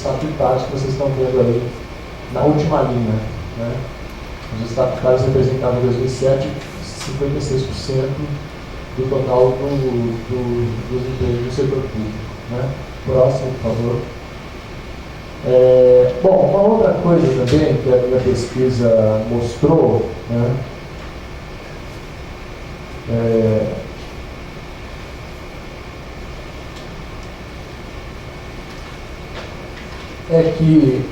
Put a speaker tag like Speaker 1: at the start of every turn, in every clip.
Speaker 1: estatutários que vocês estão vendo aí na última linha, né? Os estatutários representavam em 2007 56% do total dos empregos do setor público, né? Próximo, por favor. Bom, uma outra coisa também que a minha pesquisa mostrou, né? É que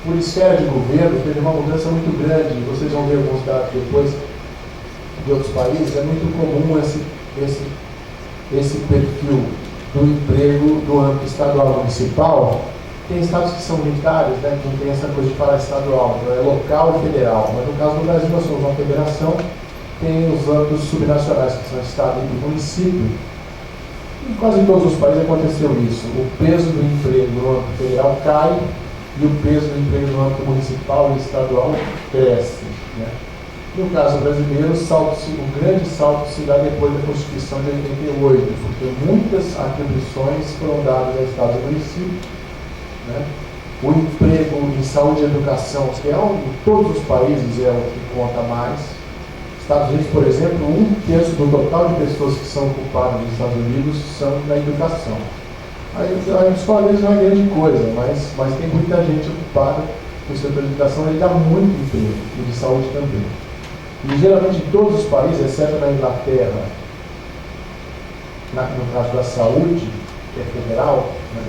Speaker 1: por esfera de governo teve uma mudança muito grande. Vocês vão ver alguns dados depois de outros países. É muito comum esse perfil do emprego do âmbito estadual e municipal. Tem estados que são unitários, né, que não tem essa coisa de falar estadual, então é local e federal. Mas no caso do Brasil, nós somos uma federação, tem os âmbitos subnacionais, que são estado e município. Em quase todos os países aconteceu isso. O peso do emprego no âmbito federal cai e o peso do emprego no âmbito municipal e estadual cresce, né? No caso brasileiro, o grande salto se dá depois da Constituição de 88, porque muitas atribuições foram dadas a estados e municípios, né? O emprego em saúde e educação, que em todos os países é o que conta mais. Estados Unidos, por exemplo, 1/3 do total de pessoas que são ocupadas nos Estados Unidos são na educação. A escola deles não é grande coisa, mas tem muita gente ocupada no setor de educação, ele dá muito emprego, e de saúde também. E geralmente em todos os países, exceto na Inglaterra, no caso da saúde, que é federal, né,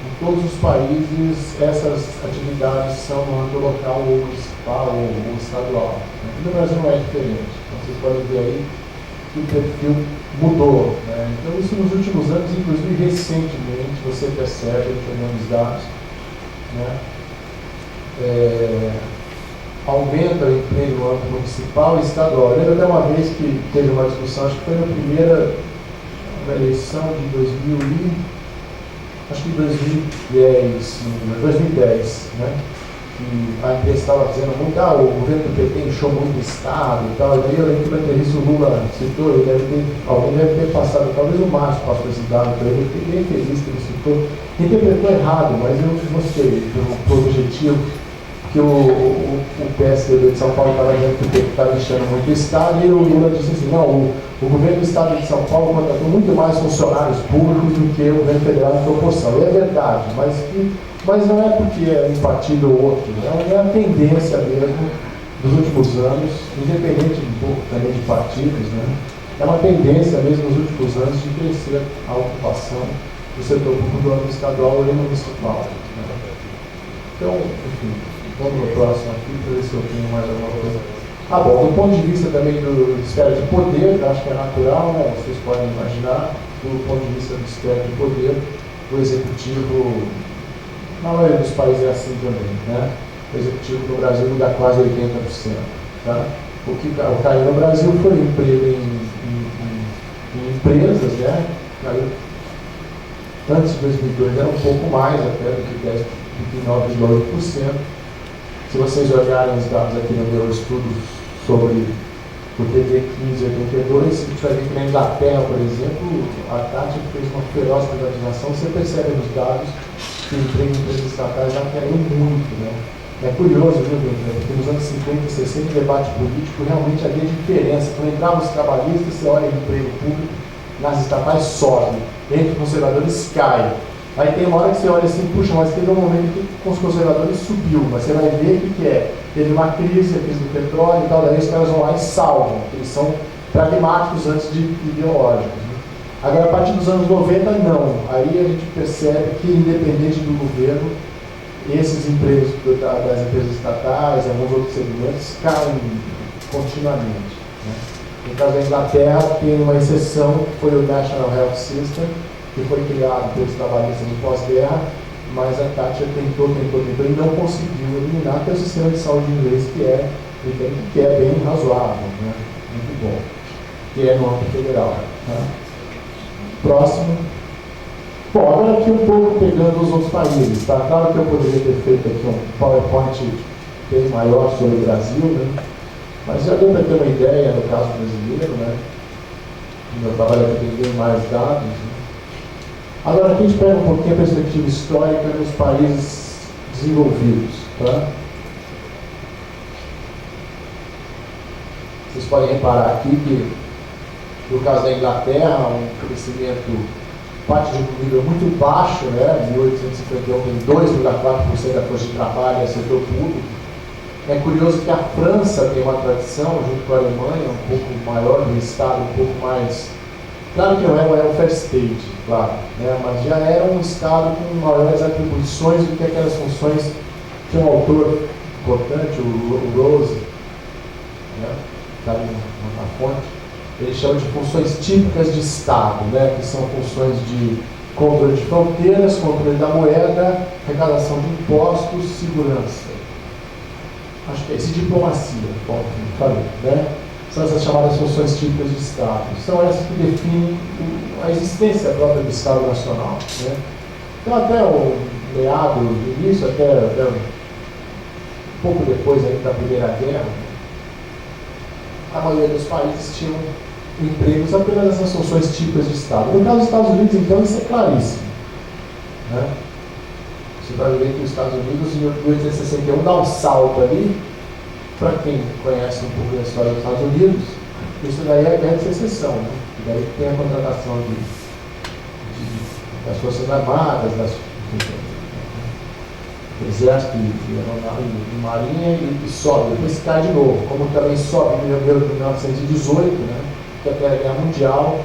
Speaker 1: em todos os países essas atividades são no âmbito local ou municipal ou estadual. Né. No Brasil não é diferente. Então vocês podem ver aí que o perfil mudou, né. Então isso nos últimos anos, inclusive recentemente, você percebe, olhando os dados, né, aumenta o emprego no âmbito municipal e estadual. Eu lembro até uma vez que teve uma discussão, acho que foi na primeira eleição de 2010, né? Que a imprensa estava dizendo muito, o governo do PT inchou muito o Estado e tal. E daí eu lembro que na entrevista o Lula citou, alguém deve ter passado, talvez o Márcio passou esse dado para ele, eu fiquei bem feliz que ele citou. Interpretou errado, mas eu gostei pelo objetivo. Que o PSDB de São Paulo estava dizendo que o PT estava inchando muito o Estado, e o Lula disse assim, não, o governo do Estado de São Paulo contratou muito mais funcionários públicos do que o governo federal em proporção. E é verdade, mas não é porque é um partido ou outro, é a tendência mesmo dos últimos anos, independente um pouco também de partidos, né? É uma tendência mesmo nos últimos anos de crescer a ocupação do setor público do âmbito estadual e municipal, né? Então, enfim, vamos no próximo aqui para ver se eu tenho mais alguma coisa. Bom, do ponto de vista também do esfera de poder, acho que é natural, né? Vocês podem imaginar, do ponto de vista do esfera de poder, o executivo, na maioria dos países é assim também, né? O executivo no Brasil dá quase 80%. Tá? O que caiu no Brasil foi o emprego em empresas, né? Caiu. Antes de 2002 era um pouco mais até do que 9,8%. Se vocês olharem os dados aqui no meu estudo sobre o TT 1582, você vai ver que na Inglaterra, por exemplo, a Tati fez uma feroz privatização. Você percebe nos dados que o emprego em empresas estatais já caiu muito, né? É curioso, viu, Benjamin? Porque nos anos 50 e 60, o debate político realmente havia diferença. Quando entravam os trabalhistas, você olha o emprego público, nas estatais sobe, entre os conservadores cai. Aí tem uma hora que você olha assim, puxa, mas teve um momento que com os conservadores subiu, mas você vai ver o que é. Teve uma crise, a crise do petróleo e tal, daí os caras vão lá e salvam, porque eles são pragmáticos antes de ideológicos. Né? Agora, a partir dos anos 90, não. Aí a gente percebe que, independente do governo, esses empregos das empresas estatais, alguns outros segmentos, caem continuamente. Né? No caso da Inglaterra, tem uma exceção, que foi o National Health System, que foi criado pelos trabalhistas no pós-guerra, mas a Thatcher tentou e não conseguiu eliminar, que é o sistema de saúde inglês, que é bem razoável, né? Muito bom, que é no âmbito federal. Tá? Próximo. Bom, agora aqui um pouco pegando os outros países, tá? Claro que eu poderia ter feito aqui um PowerPoint bem maior sobre o Brasil, né? Mas já deu para ter uma ideia no caso brasileiro, né? O meu trabalho aqui tem bem mais dados, né? Agora aqui a gente pega um pouquinho a perspectiva histórica dos países desenvolvidos. Tá? Vocês podem reparar aqui que, no caso da Inglaterra, um crescimento parte de um nível muito baixo, né? Em 1851 tem 2,4% da força de trabalho é setor público. É curioso que a França tem uma tradição, junto com a Alemanha, um pouco maior do Estado, um pouco mais... Claro que não é um welfare state, claro, né? Mas já era um Estado com maiores atribuições do que aquelas funções que um autor importante, o Rose, né? Está ali na fonte, ele chama de funções típicas de Estado, né? Que são funções de controle de fronteiras, controle da moeda, arrecadação de impostos, segurança. Acho que é esse, diplomacia, como falei, né? São essas chamadas funções típicas de Estado. São essas que definem a existência própria do Estado Nacional, né? Então, até o meado do início, até um pouco depois ainda da Primeira Guerra, a maioria dos países tinham empregos apenas nessas funções típicas de Estado. No caso dos Estados Unidos, então, isso é claríssimo, né? Você vai ver que os Estados Unidos, em 1861, dá um salto ali. Para quem conhece um pouco da história dos Estados Unidos, isso daí é a guerra de secessão, né? E daí tem a contratação das Forças Armadas, do Exército e Marinha, e sobe, depois cai de novo, como também sobe em 1918, né? Que é a Primeira Guerra Mundial,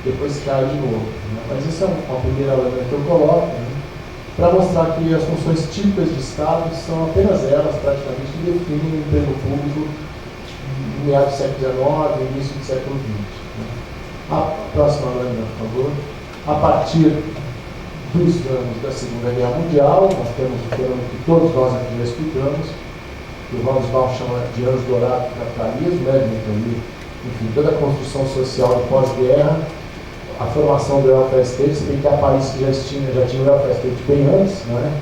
Speaker 1: depois cai de novo, né? Mas isso é uma primeira elemento que eu coloco, né? Para mostrar que as funções típicas de Estado são apenas elas, praticamente, que definem o emprego público no meados do século XIX e início do século XX. Né? A próxima lâmina, por favor. A partir dos anos da Segunda Guerra Mundial, nós temos o fenômeno que todos nós aqui já explicamos, que o Hobsbawm chama de anos dourados do capitalismo, né? Enfim, toda a construção social pós-guerra, a formação do welfare state, se bem que há países que já tinham o welfare state bem antes, né?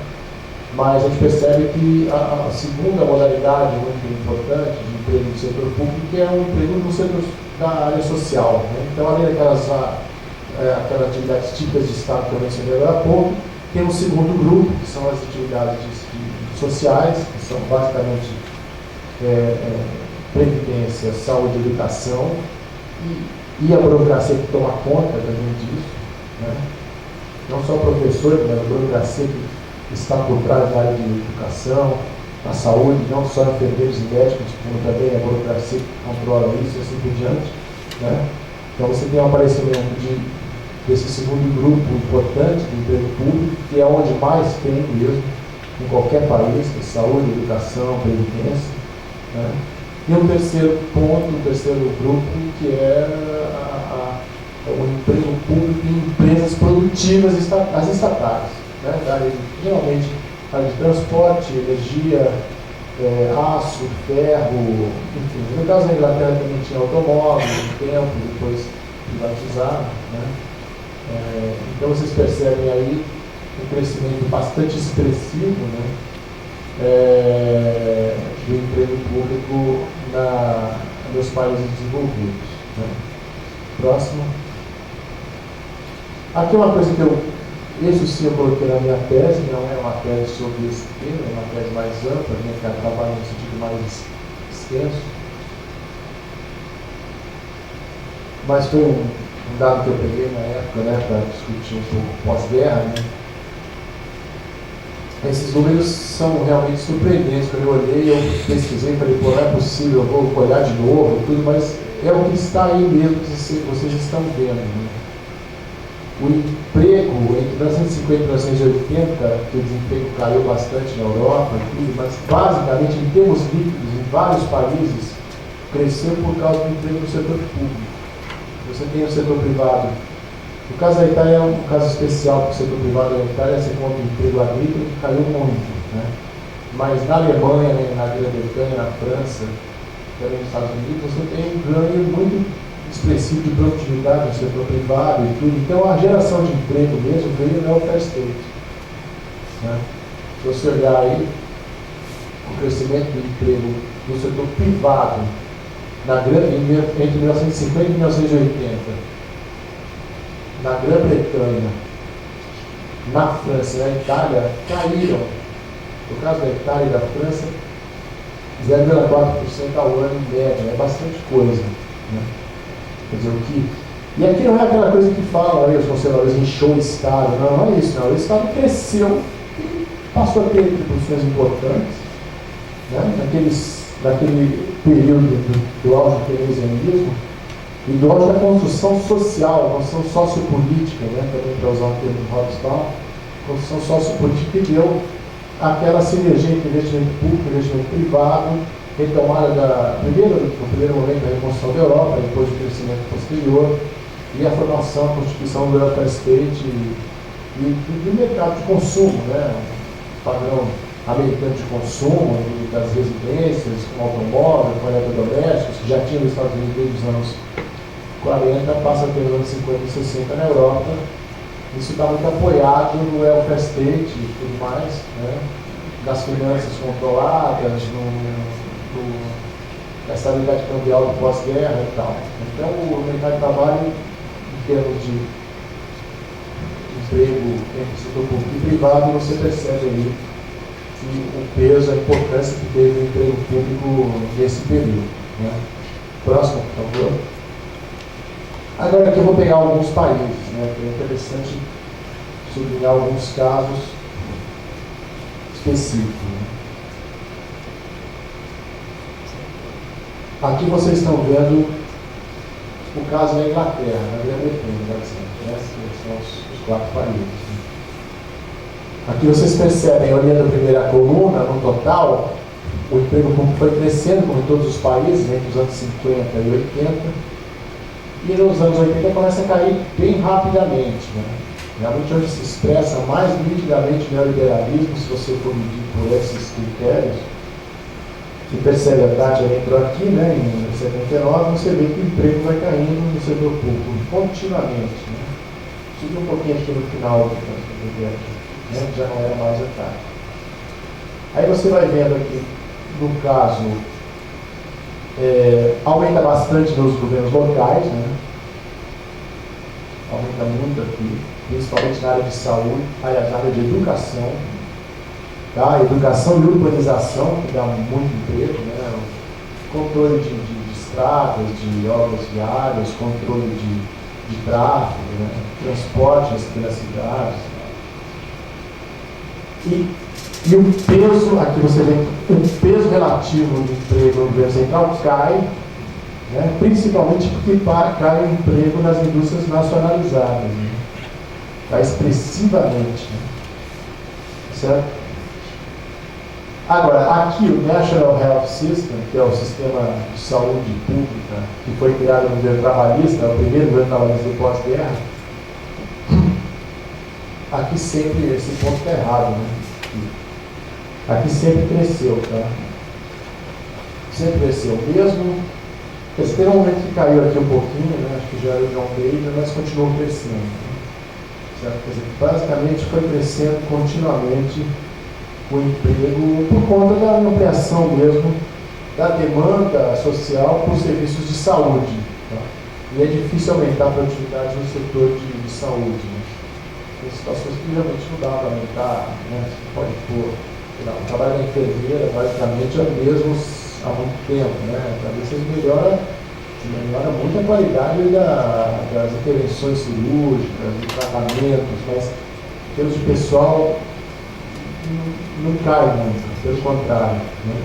Speaker 1: Mas a gente percebe que a segunda modalidade muito importante de emprego no setor público é o emprego no setor da área social, né? Então, além daquelas aquelas atividades típicas de Estado que eu mencionei agora há pouco, tem um segundo grupo, que são as atividades sociais, que são basicamente previdência, saúde e educação, e a burocracia que toma conta também disso, né? Não só o professor, mas a burocracia que está por trás da área de educação, a saúde, não só enfermeiros e médicos, como também a burocracia que controla isso e assim por diante, né? Então você tem um aparecimento desse segundo grupo importante do emprego público, que é onde mais tem mesmo, em qualquer país, que é saúde, educação, previdência, né? E um terceiro ponto, um terceiro grupo, que é o emprego público em empresas produtivas, as estatais, né? Geralmente, área de transporte, energia, aço, ferro, enfim. No caso da Inglaterra também tinha automóvel, um tempo, depois privatizado, né? Então vocês percebem aí um crescimento bastante expressivo, né? Do emprego público nos países desenvolvidos, né? Próximo. Aqui é uma coisa que isso sim eu coloquei na minha tese, não é uma tese sobre esse tema, é uma tese mais ampla, né, que trabalha no sentido mais extenso. Mas foi um dado que eu peguei na época, né, para discutir um pouco pós-guerra, né? Esses números são realmente surpreendentes. Quando eu olhei, eu pesquisei e falei, pô, não é possível, eu vou olhar de novo e tudo, mas é o que está aí mesmo, que vocês estão vendo, né? O emprego entre 1950 e 1980, que o desemprego caiu bastante na Europa e tudo, mas basicamente, em termos líquidos, em vários países, cresceu por causa do emprego no setor público. Você tem o setor privado. O caso da Itália é um caso especial, porque o setor privado da Itália você encontra um emprego agrícola que caiu muito, né? Mas na Alemanha, né, na Grã-Bretanha, na França, também nos Estados Unidos, você tem um ganho muito expressivo de produtividade no setor privado e tudo. Então a geração de emprego mesmo veio no welfare state, né? Se você olhar aí, o crescimento do emprego no setor privado entre 1950 e 1980, na Grã-Bretanha, na França e na Itália caíram. No caso da Itália e da França, 0,4% ao ano em média, é bastante coisa. Né? Quer dizer, o que... E aqui não é aquela coisa que falam aí, os conservadores inchou o Estado, não é isso, não. O Estado cresceu e passou a ter atribuições importantes, né? Naquele período do auge do keynesianismo e do auge da construção social, construção sociopolítica, né? Também para usar o termo do Hobsbawm, construção sociopolítica que deu aquela sinergia entre investimento público e investimento privado, retomada no primeiro momento da reconstrução da Europa, depois do crescimento posterior, e a formação, a constituição do welfare state e do mercado de consumo, né? O padrão americano de consumo, das residências, com automóvel, com eletrodomésticos, que já tinha nos Estados Unidos desde os anos 40, passa a ter nos anos 50 e 60 na Europa. Isso está muito apoiado no welfare state e tudo mais, né? Das finanças controladas, da estabilidade cambial do pós-guerra e tal. Então, o mercado de trabalho, em termos de emprego entre o setor público e privado, você percebe aí o peso, a importância que teve o emprego público nesse período. Né? Próximo, por favor. Agora aqui eu vou pegar alguns países, né? Que é interessante sublinhar alguns casos específicos. Né? Aqui vocês estão vendo o caso da Inglaterra, na Grã-Bretanha, né? São os 4 países. Né? Aqui vocês percebem, olhando a primeira coluna, no total, o emprego público foi crescendo, como em todos os países, entre os anos 50 e 80, e nos anos 80 começa a cair bem rapidamente. Né? Realmente hoje se expressa mais nitidamente o neoliberalismo, se você for medir por esses critérios. Você percebe, a Tati entrou aqui, né, em 79, você vê que o emprego vai caindo no setor público continuamente. Né? Subiu um pouquinho aqui no final do vídeo, né, que já não era mais a Tati. Aí você vai vendo aqui, no caso, aumenta bastante nos governos locais, né? Aumenta muito aqui, principalmente na área de saúde, aliás, na área de educação. Tá? Educação e urbanização, que dá muito emprego, né? Controle de estradas, de obras viárias, controle de tráfego, né? Transporte pelas cidades. E o peso, aqui você vê, o peso relativo do emprego no governo central cai, né? Principalmente porque cai o emprego nas indústrias nacionalizadas. Né? Cai expressivamente. Né? Certo? Agora, aqui o National Health System, que é o sistema de saúde pública que foi criado no governo trabalhista, o primeiro governo trabalhista do pós-guerra, aqui sempre, esse ponto está errado, né? Aqui sempre cresceu, tá? Sempre cresceu. Mesmo, teve um momento que caiu aqui um pouquinho, né? Acho que já era o John Baker, mas continuou crescendo. Certo? Quer dizer, basicamente foi crescendo continuamente o emprego por conta da ampliação mesmo da demanda social por serviços de saúde. Tá? E é difícil aumentar a produtividade no setor de saúde. Né? Tem situações que realmente não dá para aumentar, né? Você pode pôr, o trabalho da enfermeira basicamente é o mesmo há muito tempo, né? Talvez você melhora muito a qualidade das intervenções cirúrgicas, dos tratamentos, mas em termos de pessoal não cai muito, pelo contrário. Né?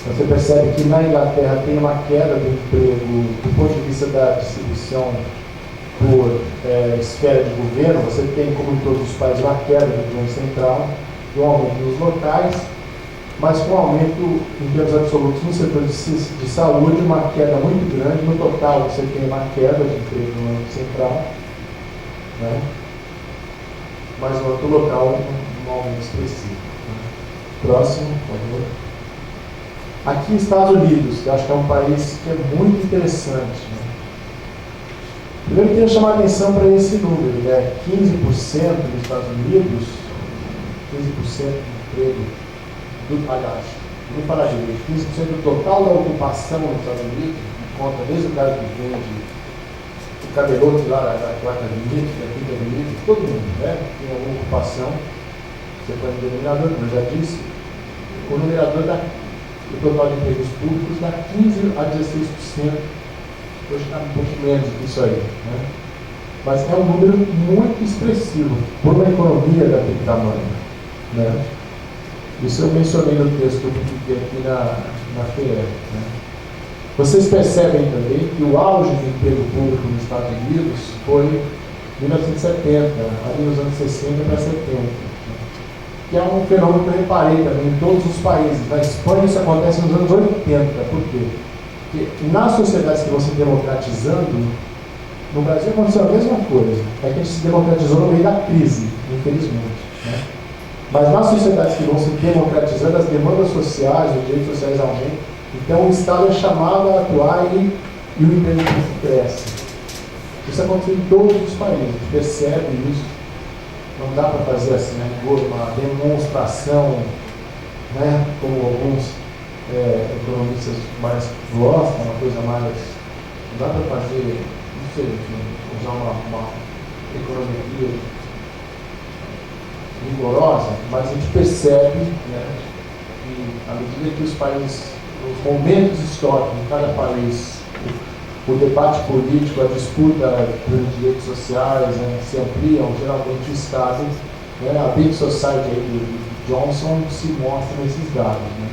Speaker 1: Você percebe que na Inglaterra tem uma queda do emprego do ponto de vista da distribuição por esfera de governo. Você tem, como em todos os países, uma queda do governo central, um aumento nos locais, mas com um aumento em termos absolutos no setor de saúde, uma queda muito grande. No total você tem uma queda de emprego no âmbito central, né? Mas no âmbito local um aumento expressivo. Próximo, por favor. Aqui, Estados Unidos, que eu acho que é um país que é muito interessante. Né? Primeiro, eu queria chamar a atenção para esse número, né? 15% nos Estados Unidos, 15% do emprego, aliás, vou falar direito, 15% do total da ocupação nos Estados Unidos, que conta desde o cara que vende o cabelote lá da quarta avenida, da quinta avenida, todo mundo, né? Tem alguma ocupação, você põe no denominador, como eu já disse, o numerador do total de empregos públicos dá 15 a 16%, hoje está um pouco menos do que isso aí, né? Mas é um número muito expressivo por uma economia daquele tamanho, né? Isso eu mencionei no texto que eu publiquei aqui na FEE, né? Vocês percebem também que o auge do emprego público nos Estados Unidos foi 1970, ali nos anos 60 para 70. Que é um fenômeno que eu reparei também em todos os países. Na Espanha isso acontece nos anos 80. Por quê? Porque nas sociedades que vão se democratizando, no Brasil aconteceu a mesma coisa. É que a gente se democratizou no meio da crise, infelizmente, né? Mas nas sociedades que vão se democratizando, as demandas sociais, os direitos sociais aumentam. Então o Estado é chamado a atuar e o emprego público cresce. Isso acontece em todos os países, a gente percebe isso. Não dá para fazer assim, né, uma demonstração, né, como alguns economistas mais gostam, uma coisa mais. Não dá para fazer, não sei, usar uma economia rigorosa, mas a gente percebe, né, que à medida que os países, os momentos históricos em cada país, o debate político, a disputa pelos direitos sociais, né, se ampliam, geralmente o Estado, né, a Big Society aí do Johnson se mostra nesses dados, né?